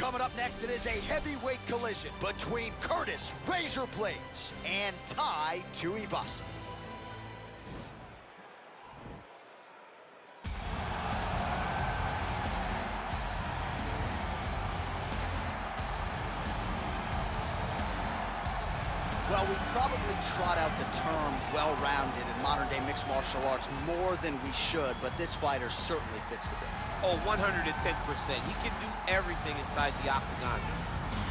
Coming up next, it is a heavyweight collision between Curtis Razor Blaydes and Tai Tuivasa. Well, we probably trot out the term well-rounded in modern-day mixed martial arts more than we should, but this fighter certainly fits the bill. Oh, 110%. He can do everything inside the octagon.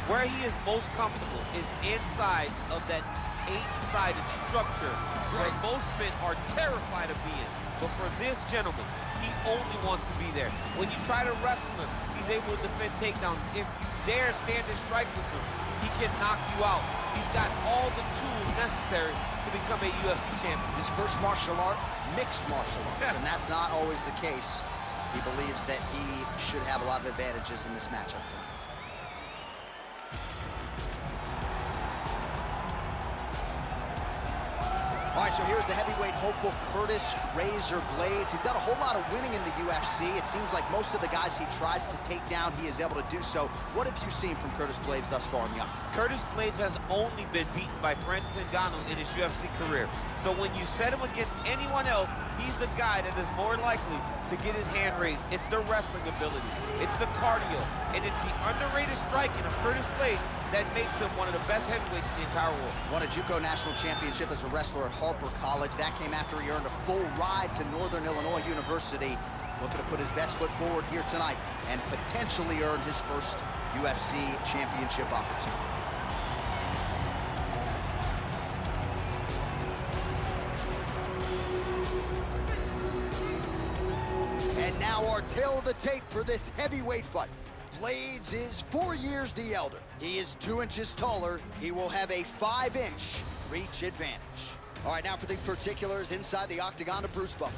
Where he is most comfortable is inside of that 8-sided structure where most men are terrified of being. But for this gentleman, he only wants to be there. When you try to wrestle him, he's able to defend takedowns. If you dare stand and strike with him, he can knock you out. He's got all the tools necessary to become a UFC champion. His first martial art, mixed martial arts, and that's not always the case. He believes that he should have a lot of advantages in this matchup tonight. All right, so here's the heavyweight hopeful, Curtis Razor Blaydes. He's done a whole lot of winning in the UFC. It seems like most of the guys he tries to take down, he is able to do so. What have you seen from Curtis Blaydes thus far in the octagon? Curtis Blaydes has only been beaten by Francis Ngannou in his UFC career. So when you set him against anyone else, he's the guy that is more likely to get his hand raised. It's the wrestling ability, it's the cardio, and it's the underrated striking of Curtis Blaydes that makes him one of the best heavyweights in the entire world. Won a JUCO national championship as a wrestler at Harper College. That came after he earned a full ride to Northern Illinois University. Looking to put his best foot forward here tonight and potentially earn his first UFC championship opportunity. And now our tale of the tape for this heavyweight fight. Blaydes is 4 years the elder. He is 2 inches taller. He will have a 5-inch reach advantage. All right, now for the particulars inside the octagon of Bruce Buffer.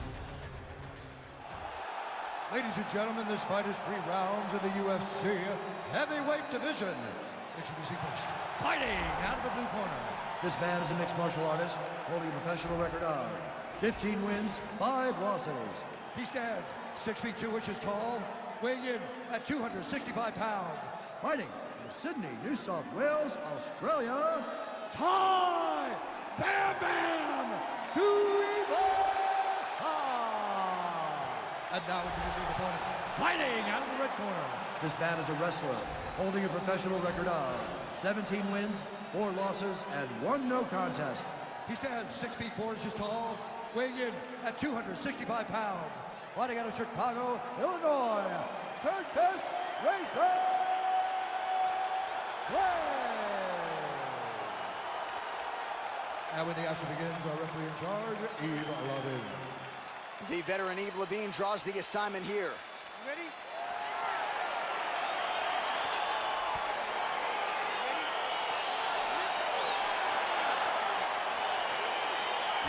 Ladies and gentlemen, this fight is 3 rounds in the UFC heavyweight division. Introducing first, fighting out of the blue corner. This man is a mixed martial artist, holding a professional record of 15 wins, 5 losses. He stands 6 feet 2 inches tall, weighing in at 265 pounds. Fighting from Sydney, New South Wales, Australia, Tai Bam Bam Tuivasa! And now introducing his opponent, fighting out of the red corner. This man is a wrestler, holding a professional record of 17 wins, 4 losses, and 1 no contest. He stands 6 feet 4 inches tall, weighing in at 265 pounds. Fighting out of Chicago, Illinois, Curtis Razor Blaydes. And when the action begins, our referee in charge, Yves Levine. The veteran Yves Levine draws the assignment here. Ready?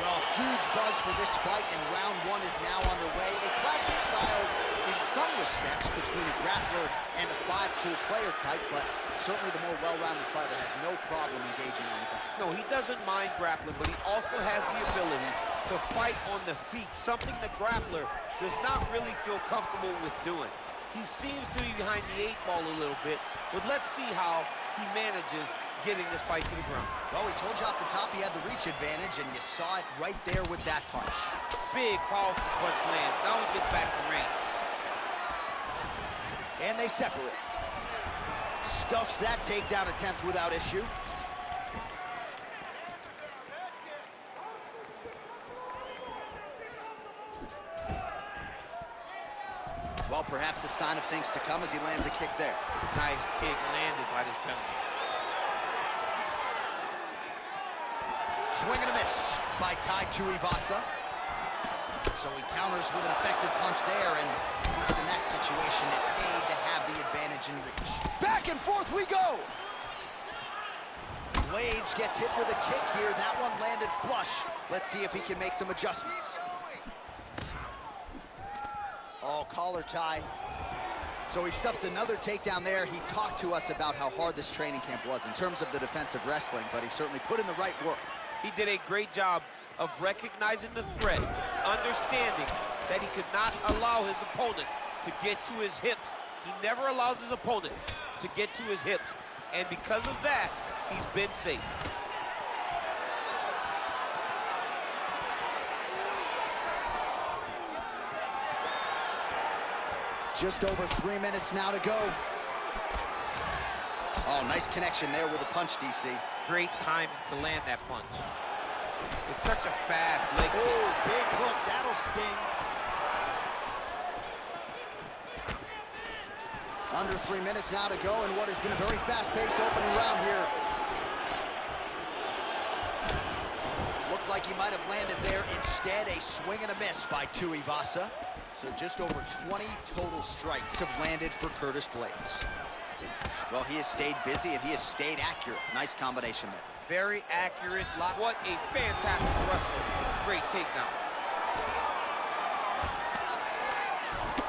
Well, huge buzz for this fight, and round 1 is now underway. A clash of styles in some respects between a grappler and a 5-tool player type, but certainly the more well-rounded fighter has no problem engaging on the ground. No, he doesn't mind grappling, but he also has the ability to fight on the feet, something the grappler does not really feel comfortable with doing. He seems to be behind the 8 ball a little bit, but let's see how he manages getting this fight to the ground. Well, we told you off the top he had the reach advantage, and you saw it right there with that punch. Big, powerful punch lands. Now he gets back to range. And they separate. Stuffs that takedown attempt without issue. Well, perhaps a sign of things to come as he lands a kick there. Nice kick landed by this gentleman. Swing and a miss by Tai Tuivasa. So he counters with an effective punch there, and at least in that situation, it paid to have the advantage in reach. Back and forth we go! Blaydes gets hit with a kick here. That one landed flush. Let's see if he can make some adjustments. Oh, collar tie. So he stuffs another takedown there. He talked to us about how hard this training camp was in terms of the defensive wrestling, but he certainly put in the right work. He did a great job of recognizing the threat, understanding that he could not allow his opponent to get to his hips He never allows his opponent to get to his hips. And because of that, he's been safe. Just over 3 minutes now to go. Oh, nice connection there with a punch, DC. Great timing to land that punch. It's such a fast leg kick. Oh, big hook, that'll sting. Under 3 minutes now to go in what has been a very fast-paced opening round here. Looked like he might have landed there. Instead, a swing and a miss by Tuivasa. So just over 20 total strikes have landed for Curtis Blaydes. Well, he has stayed busy and he has stayed accurate. Nice combination there. Very accurate block. What a fantastic wrestler. Great takedown.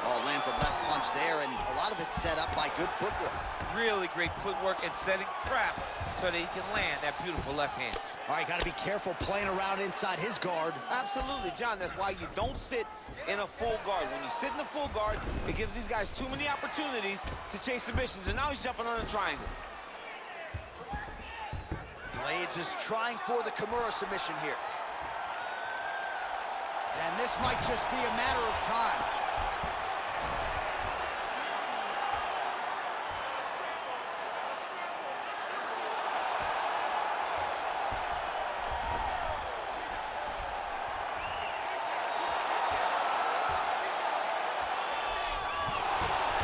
Oh, lands a left punch there, and a lot of it set up by good footwork. Really great footwork and setting traps so that he can land that beautiful left hand. All right, got to be careful playing around inside his guard. Absolutely, John. That's why you don't sit in a full guard. When you sit in a full guard, it gives these guys too many opportunities to chase submissions, and now he's jumping on a triangle. Blaydes is trying for the Kimura submission here. And this might just be a matter of time.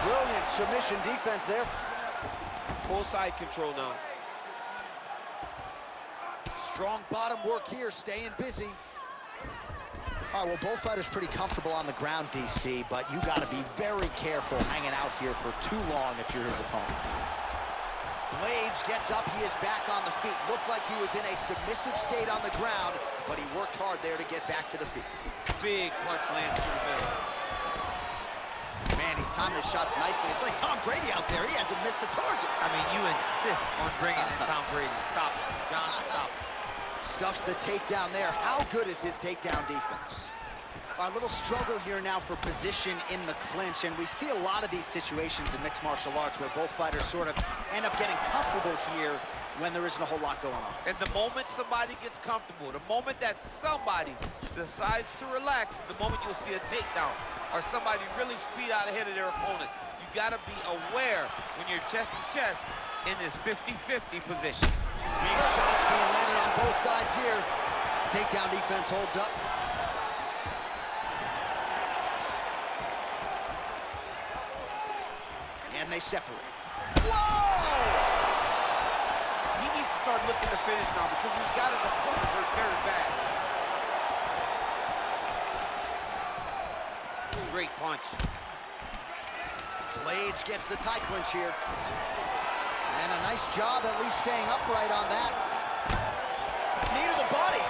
Brilliant submission defense there. Full side control now. Strong bottom work here, staying busy. All right, well, both fighters pretty comfortable on the ground, DC, but you got to be very careful hanging out here for too long if you're his opponent. Blaydes gets up, he is back on the feet. Looked like he was in a submissive state on the ground, but he worked hard there to get back to the feet. Big punch lands through the middle. Man, he's timing his shots nicely. It's like Tom Brady out there. He hasn't missed the target. I mean, you insist on bringing in Tom Brady. Stop it, John, stop it. Stuffs the takedown there. How good is his takedown defense? A little struggle here now for position in the clinch, and we see a lot of these situations in mixed martial arts where both fighters sort of end up getting comfortable here when there isn't a whole lot going on. And the moment somebody gets comfortable, the moment that somebody decides to relax, the moment you'll see a takedown or somebody really speed out ahead of their opponent. You gotta be aware when you're chest to chest in this 50-50 position. Big shots being landed on both sides here. Takedown defense holds up. And they separate. Whoa! He needs to start looking to finish now because he's got his opponent hurt very bad. Great punch. Blaydes gets the tie clinch here. And a nice job at least staying upright on that. Knee to the body.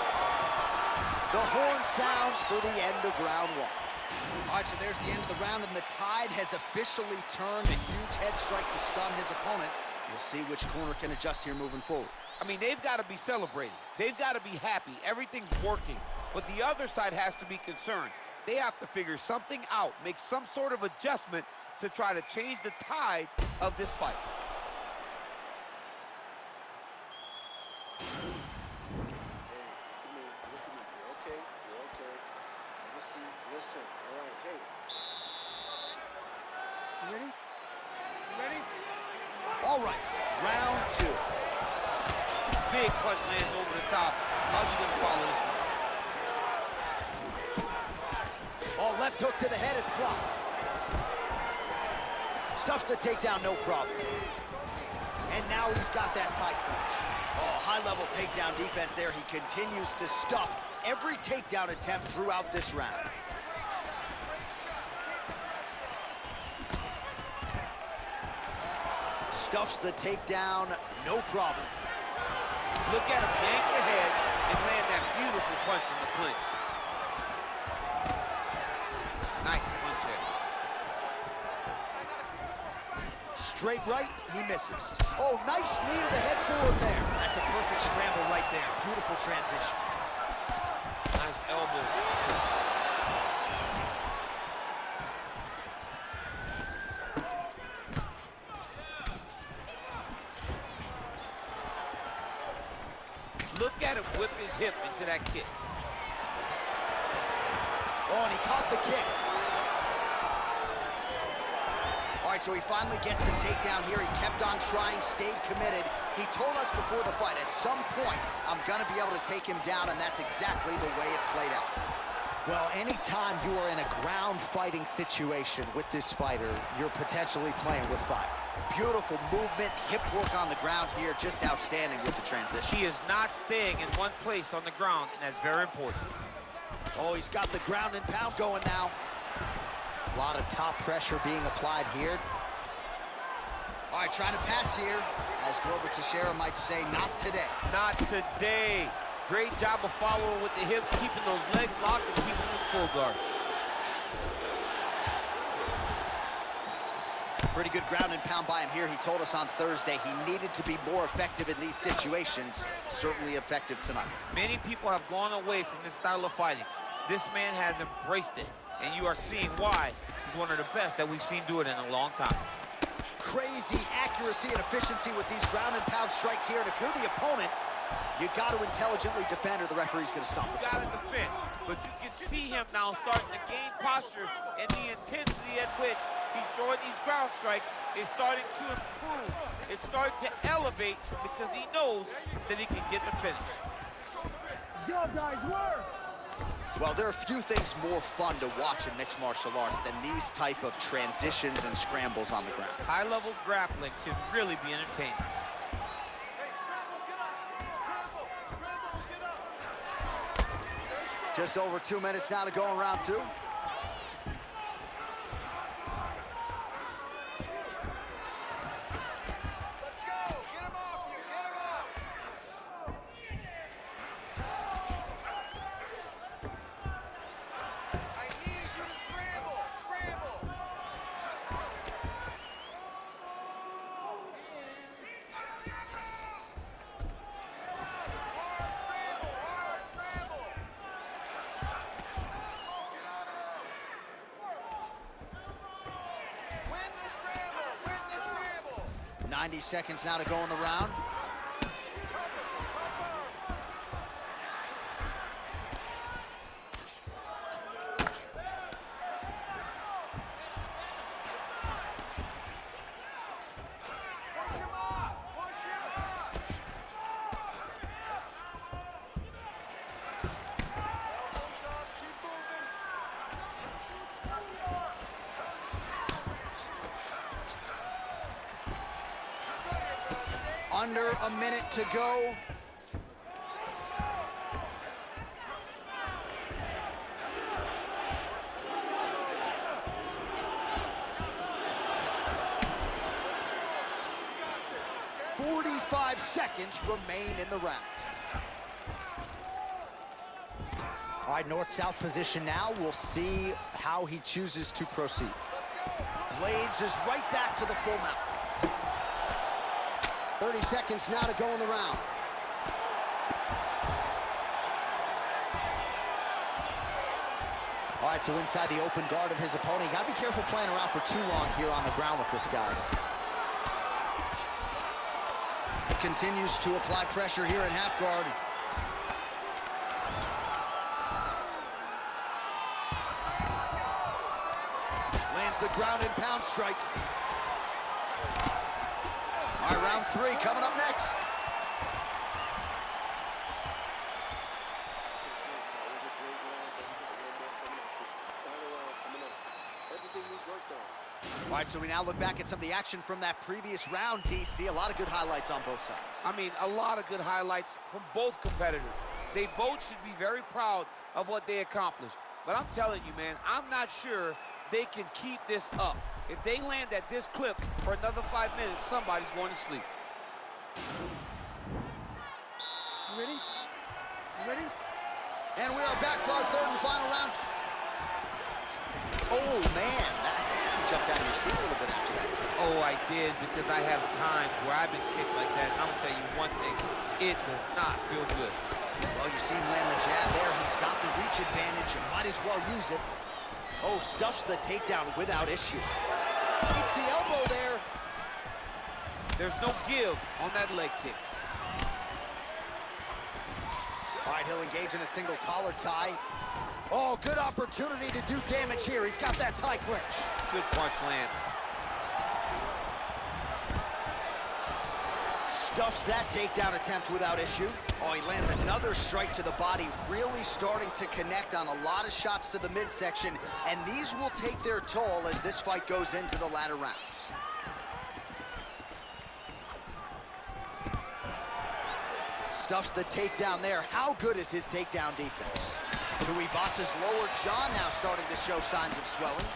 The horn sounds for the end of round one. All right, so there's the end of the round, and the tide has officially turned. A huge head strike to stun his opponent. We'll see which corner can adjust here moving forward. I mean, they've got to be celebrating. They've got to be happy. Everything's working. But the other side has to be concerned. They have to figure something out, make some sort of adjustment to try to change the tide of this fight. Hey, look at me, you're okay, let me see, listen, all right, hey. You ready? You ready? All right, round two. Big punch lands over the top. How's he gonna follow this one? Oh, left hook to the head, it's blocked. Stuffs the takedown, no problem. And now he's got that tie clinch. Oh, high-level takedown defense there. He continues to stuff every takedown attempt throughout this round. Stuffs the takedown, no problem. Look at him yank the head and land that beautiful punch in the clinch. Nice punch there. Straight right, he misses. Oh, nice knee to the head forward there. That's a perfect scramble right there. Beautiful transition. Nice elbow. Look at him whip his hip into that kick. Oh, and he caught the kick. All right, so he finally gets the takedown here. He kept on trying, stayed committed. He told us before the fight, at some point, I'm gonna be able to take him down, and that's exactly the way it played out. Well, anytime you are in a ground fighting situation with this fighter, you're potentially playing with fire. Beautiful movement, hip work on the ground here, just outstanding with the transition. He is not staying in one place on the ground, and that's very important. Oh, he's got the ground and pound going now. A lot of top pressure being applied here. All right, trying to pass here. As Glover Teixeira might say, not today. Not today. Great job of following with the hips, keeping those legs locked and keeping them in full guard. Pretty good ground and pound by him here. He told us on Thursday he needed to be more effective in these situations. Certainly effective tonight. Many people have gone away from this style of fighting. This man has embraced it, and you are seeing why he's one of the best that we've seen do it in a long time. Crazy accuracy and efficiency with these ground and pound strikes here, and if you're the opponent, you got to intelligently defend or the referee's going to stop it. You got to defend, but you can see him now starting to gain posture, and the intensity at which he's throwing these ground strikes is starting to improve. It's starting to elevate because he knows that he can get the finish. Let's go, guys, work! Well, there are few things more fun to watch in mixed martial arts than these type of transitions and scrambles on the ground. High-level grappling can really be entertaining. Just over 2 minutes now to go in round two. Let's go! Get him off you! Get him off! I need you to scramble! Scramble! Hard scramble! Hard scramble! Win the scramble! Win the scramble! 90 seconds now to go in the round. Push him off! Push him off! Elbows up, keep moving. Under a minute to go. "45 seconds remain in the round." All right, north-south position now. We'll see how he chooses to proceed. Blaydes is right back to the full mount. 30 seconds now to go in the round. All right, so inside the open guard of his opponent. You gotta be careful playing around for too long here on the ground with this guy. Continues to apply pressure here in half guard. Lands the ground and pound strike. All right, round three coming up next. All right, so we now look back at some of the action from that previous round, DC. A lot of good highlights on both sides. I mean, a lot of good highlights from both competitors. They both should be very proud of what they accomplished. But I'm telling you, man, I'm not sure they can keep this up. If they land at this clip for another 5 minutes, somebody's going to sleep. You ready? You ready? And we are back for our third and final round. Oh, man, you jumped out of your seat a little bit after that. Oh, I did, because I have times where I've been kicked like that. And I'm going to tell you one thing, it does not feel good. Well, you see him land the jab there. He's got the reach advantage and might as well use it. Oh, stuffs the takedown without issue. It's the elbow there. There's no give on that leg kick. All right, he'll engage in a single collar tie. Oh, good opportunity to do damage here. He's got that tie clinch. Good punch lands. Stuffs that takedown attempt without issue. Oh, he lands another strike to the body, really starting to connect on a lot of shots to the midsection, and these will take their toll as this fight goes into the latter rounds. Stuffs the takedown there. How good is his takedown defense? Tuivasa's lower jaw now starting to show signs of swelling.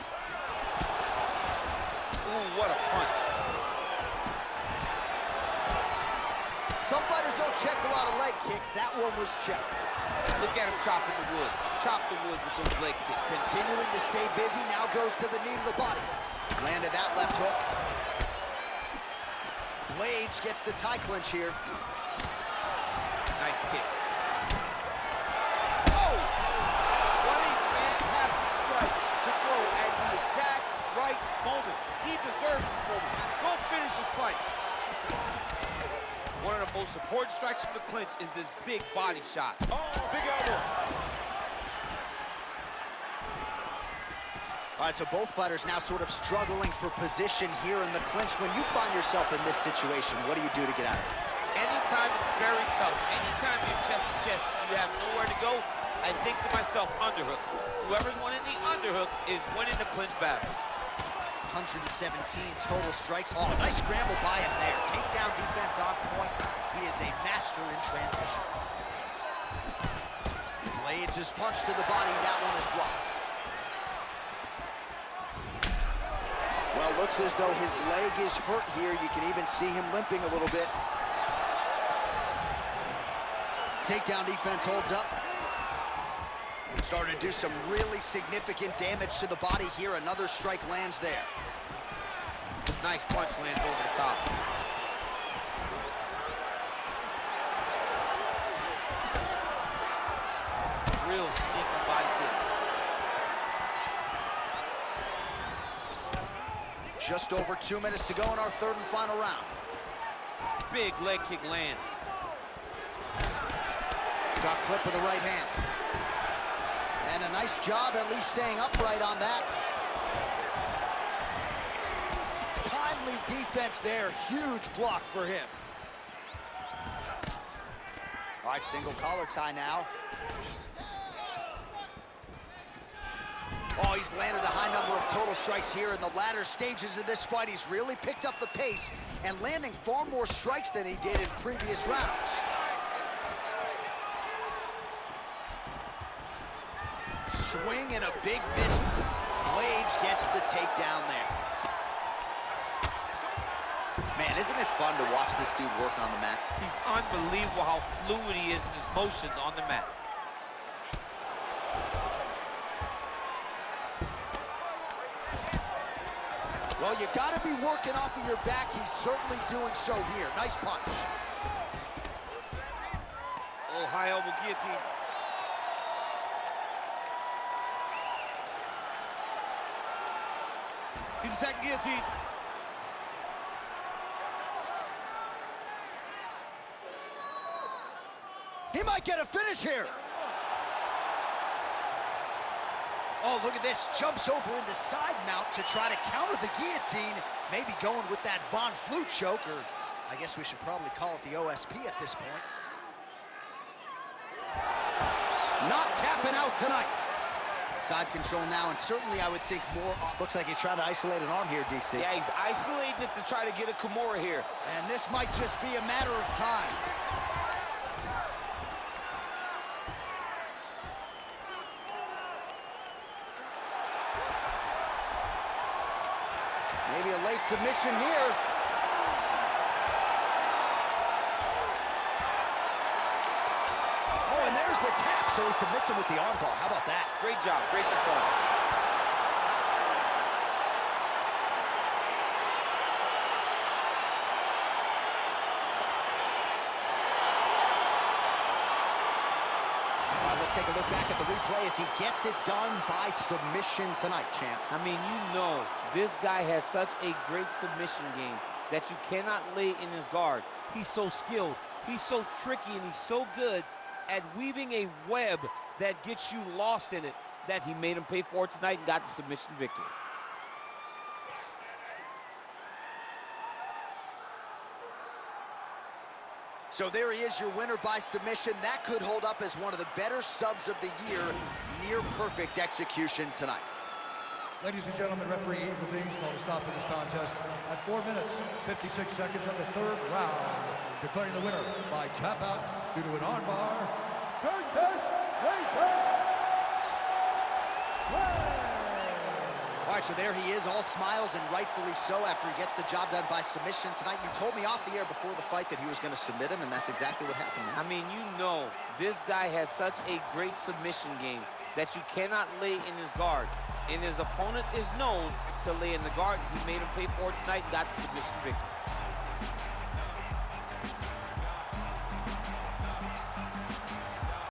Ooh, what a punch. Some fighters don't check a lot of leg kicks. That one was checked. Look at him chopping the wood. Chop the wood with those leg kicks. Continuing to stay busy, now goes to the knee to the body. Landed that left hook. Blaydes gets the tie clinch here. Nice kick. Oh! What a fantastic strike to throw at the exact right moment. He deserves this moment. Go finish this fight. One of the most important strikes from the clinch is this big body shot. Oh, big elbow. All right, so both fighters now sort of struggling for position here in the clinch. When you find yourself in this situation, what do you do to get out of it? Anytime it's very tough, anytime you're chest to chest, you have nowhere to go, I think to myself, underhook. Whoever's winning the underhook is winning the clinch battle. 117 total strikes. Oh, nice scramble by him there. Takedown defense on point. He is a master in transition. Blaydes his punch to the body. That one is blocked. Well, looks as though his leg is hurt here. You can even see him limping a little bit. Takedown defense holds up. Starting to do some really significant damage to the body here. Another strike lands there. Nice punch lands over the top. Real sneaky body kick. Just over 2 minutes to go in our third and final round. Big leg kick lands. Got clipped with the right hand. And a nice job at least staying upright on that. Timely defense there. Huge block for him. All right, single collar tie now. Oh, he's landed a high number of total strikes here in the latter stages of this fight. He's really picked up the pace and landing far more strikes than he did in previous rounds. Swing and a big miss. Blaydes gets the takedown there. Man, isn't it fun to watch this dude work on the mat? He's unbelievable how fluid he is in his motions on the mat. Well, you got to be working off of your back. He's certainly doing so here. Nice punch. Oh, high elbow guillotine. He's attacking guillotine. He might get a finish here. Oh, look at this. Jumps over into side mount to try to counter the guillotine. Maybe going with that Von Flue choke, or I guess we should probably call it the OSP at this point. Not tapping out tonight. Side control now, and certainly I would think more. Looks like he's trying to isolate an arm here, DC. Yeah, he's isolating it to try to get a Kimura here. And this might just be a matter of time. Maybe a late submission here. Oh, and there's the tap, so he submits him with the armbar. How about that? Great job, great performance. All right, let's take a look back at the replay as he gets it done by submission tonight, champ. I mean, you know, this guy has such a great submission game that you cannot lay in his guard. He's so skilled, he's so tricky, and he's so good at weaving a web that gets you lost in it, that he made him pay for it tonight and got the submission victory. So there he is, your winner by submission. That could hold up as one of the better subs of the year. Near perfect execution tonight. Ladies and gentlemen, referee Eve Levine's called a stop to this contest at 4 minutes, 56 seconds of the third round, declaring the winner by tap out due to an armbar, Tai Tuivasa. All right, so there he is, all smiles, and rightfully so, after he gets the job done by submission tonight. You told me off the air before the fight that he was going to submit him, and that's exactly what happened, man. I mean, you know, this guy has such a great submission game that you cannot lay in his guard. And his opponent is known to lay in the guard. He made him pay for it tonight and got the submission victory.